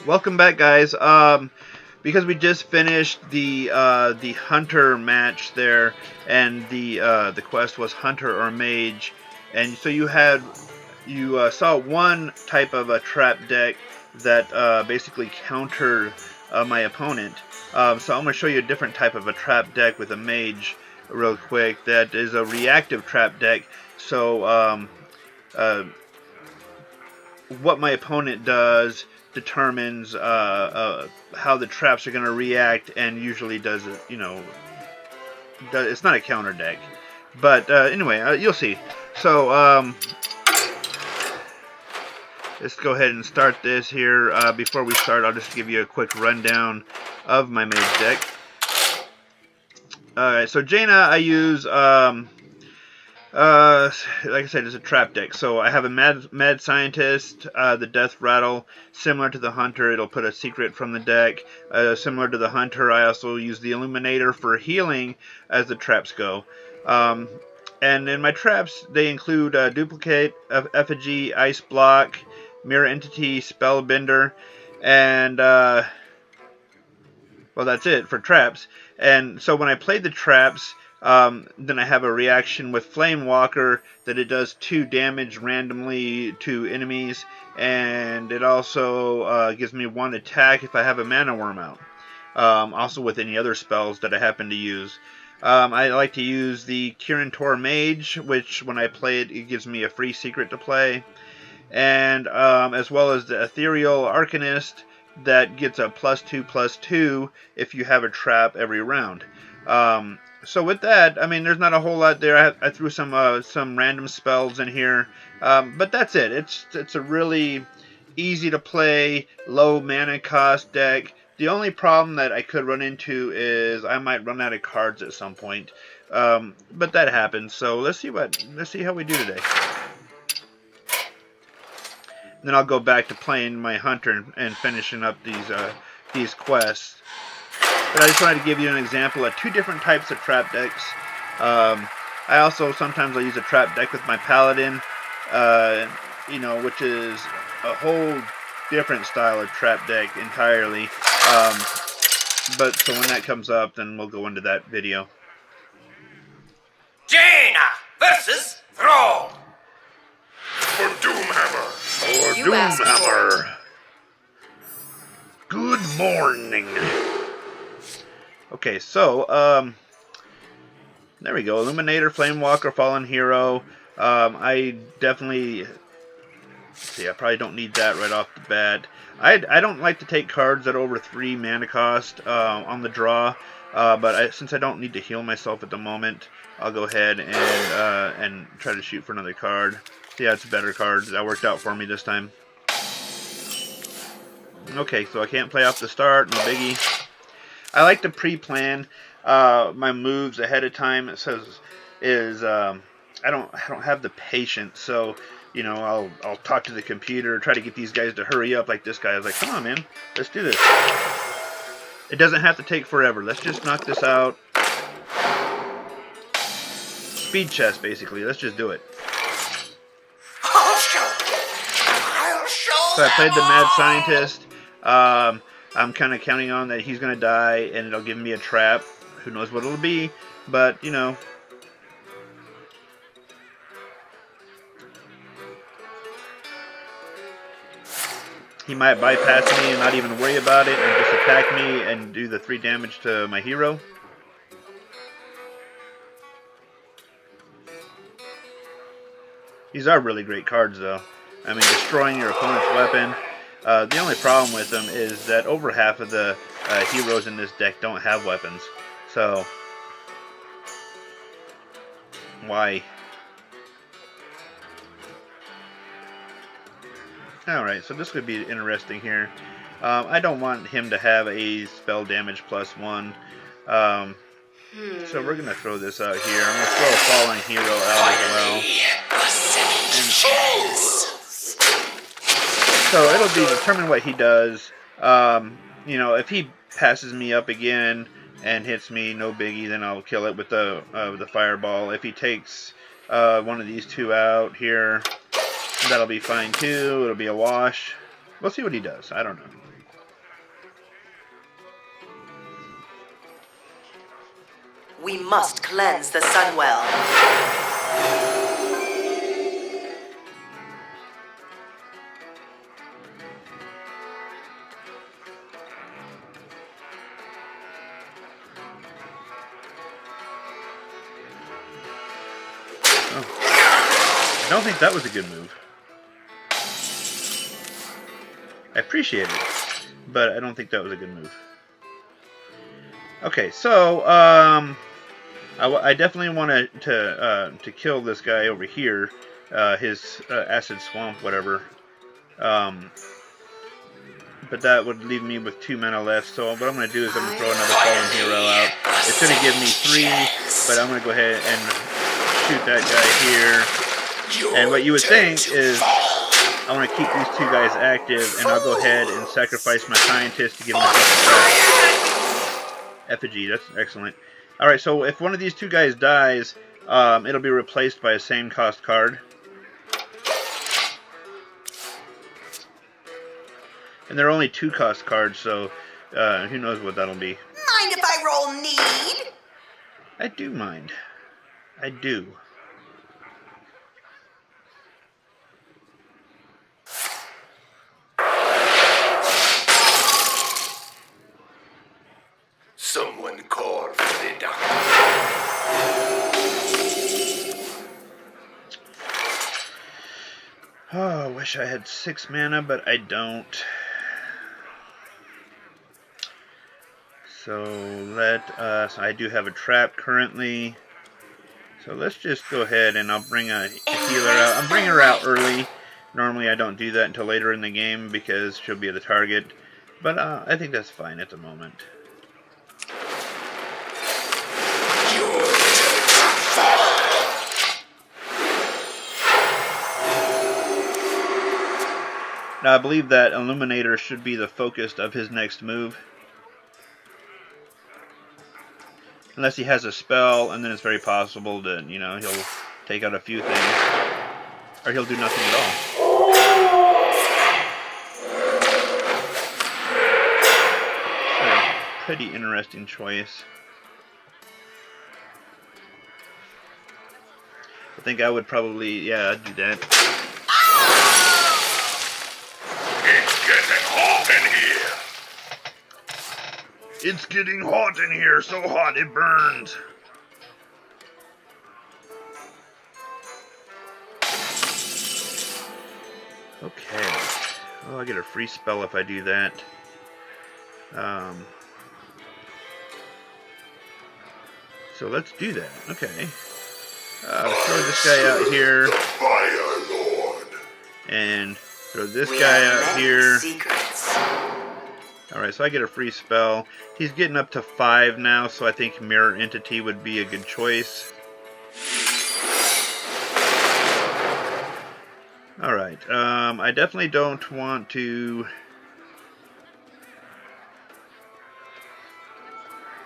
Welcome back, guys. Because we just finished the hunter match there, and the quest was hunter or mage, and so you saw one type of a trap deck that basically countered my opponent. So I'm going to show you a different type of a trap deck with a mage real quick. That is a reactive trap deck. So what my opponent does determines how the traps are going to react, and usually does it, it's not a counter deck. But anyway, you'll see. So let's go ahead and start this here. Before we start, I'll just give you a quick rundown of my mage deck. Alright, so Jaina I use, like I said, it's a trap deck. So I have a mad scientist, the death rattle, similar to the hunter. It'll put a secret from the deck. Similar to the hunter, I also use the illuminator for healing as the traps go. And in my traps, they include duplicate, effigy, ice block, mirror entity, spellbender, and well, that's it for traps. And so when I play the traps, then I have a reaction with flamewaker that it does 2 damage randomly to enemies, and it also gives me 1 attack if I have a mana wyrm out. Also with any other spells that I happen to use. I like to use the Kirin Mage, which when I play it, it gives me a free secret to play, and as well as the ethereal arcanist that gets a +2/+2 if you have a trap every round. So with that, I mean, there's not a whole lot there. I threw some random spells in here, but that's it. It's a really easy to play, low mana cost deck. The only problem that I could run into is I might run out of cards at some point, but that happens. So let's see how we do today. Then I'll go back to playing my hunter and finishing up these quests. But I just wanted to give you an example of 2 different types of trap decks. I also sometimes I'll use a trap deck with my paladin, which is a whole different style of trap deck entirely. But so when that comes up, then we'll go into that video. Jaina versus Thrall. For Doomhammer. For Doomhammer. Good morning. Okay, so there we go. Illuminator, Flamewalker, Fallen Hero. I definitely see. I probably don't need that right off the bat. I don't like to take cards that are over 3 mana cost on the draw, but since I don't need to heal myself at the moment, I'll go ahead and try to shoot for another card. Yeah, it's a better card. That worked out for me this time. Okay, so I can't play off the start. No biggie. I like to pre-plan my moves ahead of time. It says I don't have the patience, so I'll talk to the computer, try to get these guys to hurry up. Like this guy, I was like, come on, man, let's do this. It doesn't have to take forever. Let's just knock this out. Speed chess, basically. Let's just do it. So I played the mad scientist. I'm kind of counting on that he's going to die, and it'll give me a trap. Who knows what it'll be, but, he might bypass me and not even worry about it and just attack me and do the 3 damage to my hero. These are really great cards, though. I mean, destroying your opponent's weapon. The only problem with them is that over half of the heroes in this deck don't have weapons. So, why? Alright, so this could be interesting here. I don't want him to have a spell damage +1. So we're going to throw this out here. I'm going to throw a fallen hero out as well. So it'll be determine what he does. If he passes me up again and hits me, no biggie, then I'll kill it with the fireball. If he takes one of these 2 out here, that'll be fine too. It'll be a wash. We'll see what he does. I don't know. We must cleanse the Sunwell. I don't think that was a good move. I appreciate it, but I don't think that was a good move. Okay, so I definitely want to kill this guy over here, his acid swamp, whatever. But that would leave me with 2 mana left. So what I'm going to do is I'm going to throw another fallen hero out. It's going to give me 3, but I'm going to go ahead and shoot that guy here. And what you would think is I want to keep these 2 guys active, and I'll go ahead and sacrifice my scientist to give myself a effigy. That's excellent. Alright, so if one of these 2 guys dies, it'll be replaced by a same cost card. And they're only 2 cost cards, so who knows what that'll be. Mind if I roll need? I do mind. I do. Someone call for the doctor. Oh, I wish I had 6 mana, but I don't. So let us, I do have a trap currently. So let's just go ahead and I'll bring a healer out. I'm bringing her out early. Normally I don't do that until later in the game because she'll be the target. But I think that's fine at the moment. Now I believe that Illuminator should be the focus of his next move. Unless he has a spell, and then it's very possible that, you know, he'll take out a few things. Or he'll do nothing at all. So, pretty interesting choice. I think I would probably, yeah, I'd do that. It's getting hot in here. It's getting hot in here, so hot it burns. Okay. Oh, I get a free spell if I do that. So let's do that. Okay. Throw this guy out here. Fire Lord. And throw this guy out here. Secrets. Alright, so I get a free spell. He's getting up to 5 now, so I think Mirror Entity would be a good choice. Alright, I definitely don't want to...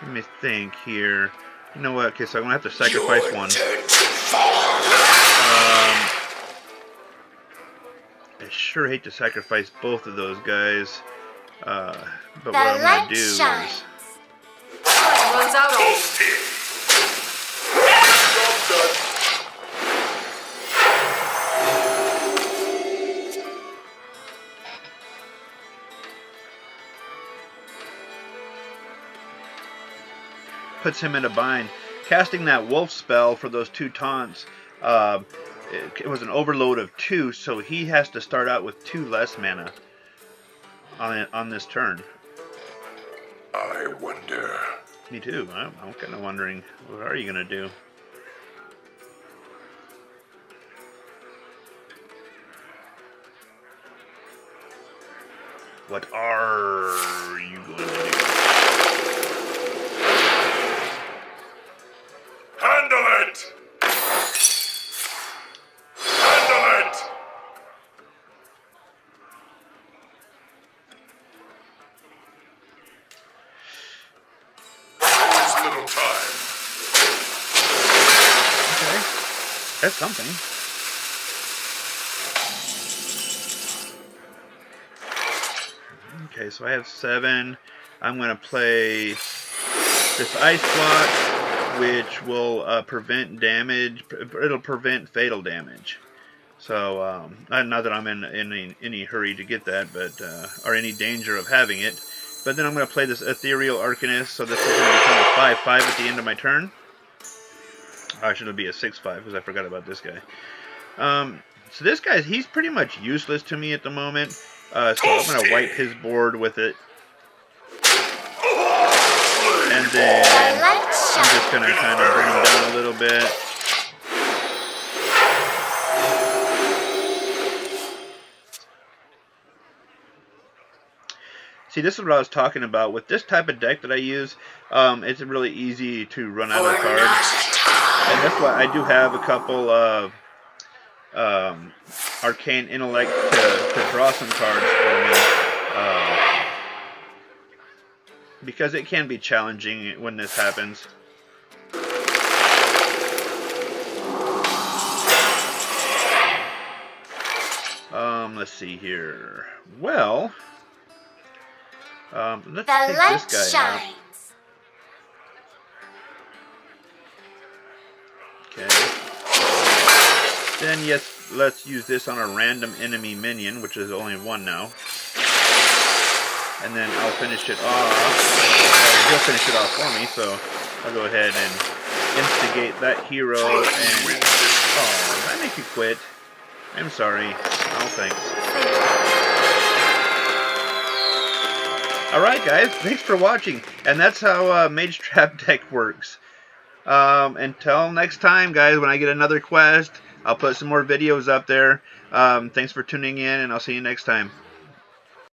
Let me think here. You know what? Okay, so I'm going to have to sacrifice one. I sure hate to sacrifice both of those guys. But what I'm going to do is... runs out on puts him in a bind. Casting that wolf spell for those 2 taunts, it was an overload of 2, so he has to start out with 2 less mana on this turn. I wonder. Me too. I'm kind of wondering, what are you going to do? What are you going to do? Handle it! Handle it! There's little time. Okay. That's something. Okay, so I have 7. I'm going to play this ice block. which will prevent damage. It'll prevent fatal damage. So, not that I'm in any hurry to get that, but or any danger of having it. But then I'm going to play this ethereal arcanist, so this is going to become a 5/5 at the end of my turn. Actually, it'll be a 6/5 because I forgot about this guy. So this guy, he's pretty much useless to me at the moment. So I'm going to wipe his board with it. And then I'm just going to kind of bring him down a little bit. See, this is what I was talking about. With this type of deck that I use, it's really easy to run out of cards. And that's why I do have a couple of arcane intellect to draw some cards for me. Because it can be challenging when this happens. Let's see here. Well, let's take this guy out. Okay. Then yes, let's use this on a random enemy minion, which is only one now. And then I'll finish it off. He'll finish it off for me, so I'll go ahead and instigate that hero. And oh, did I make you quit? I'm sorry. Oh, thanks. Alright guys, thanks for watching. And that's how Mage Trap deck works. Until next time guys, when I get another quest, I'll put some more videos up there. Thanks for tuning in, and I'll see you next time.